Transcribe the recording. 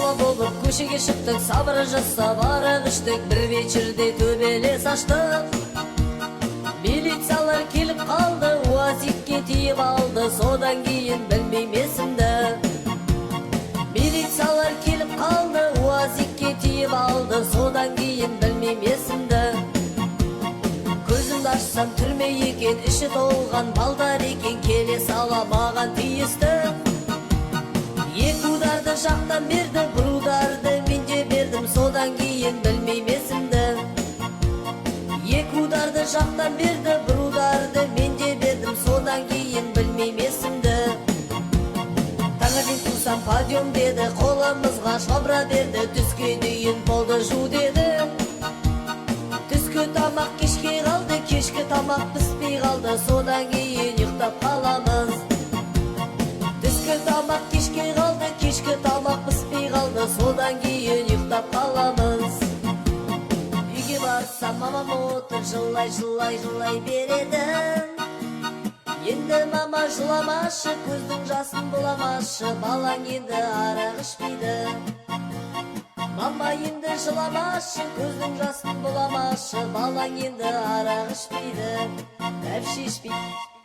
бала болып көшеге шықтық, сабыр жасап арақ іштік, бір вечерде төбелес аштық. Милициялар келіп қалды, УАЗикке тиіп алды, содан кейін білмейм есімді. Милициялар келіп қалды, УАЗикке тиіп алды, содан кейін білмейм есімді. Көзімді ашсам түрме екен, іші толған балдар екен, келе сала маған тиісті. Екі ударды жақтан берді, бір ударды менде бердім, содан кейін білмейм есімді. Екі ударды жақтан берді, бір ударды менде бердім, содан кейін білмейм есімді. Таңертең тұрсам подъем деді, қолымызға шабра берді, түске дейін болды жу деді. Түскі тамақ кешке қалды, кешкі тамақ піспей қалды, содан кейін ұйықтап қаламыз. Түскі тамақ кешке қалды, кешкі тамақ піспей қалды, содан кейін ұйықтап қаламыз. Үйге барсам мамам отыр, жылай береді. Енді мама жыламашы, көздің жасын бұламашы, балаң енді арақ ішпейді. Мама енді жыламашы, көздің жасын бұламашы, балаң енді арақ ішпейді, әпше ішпейді.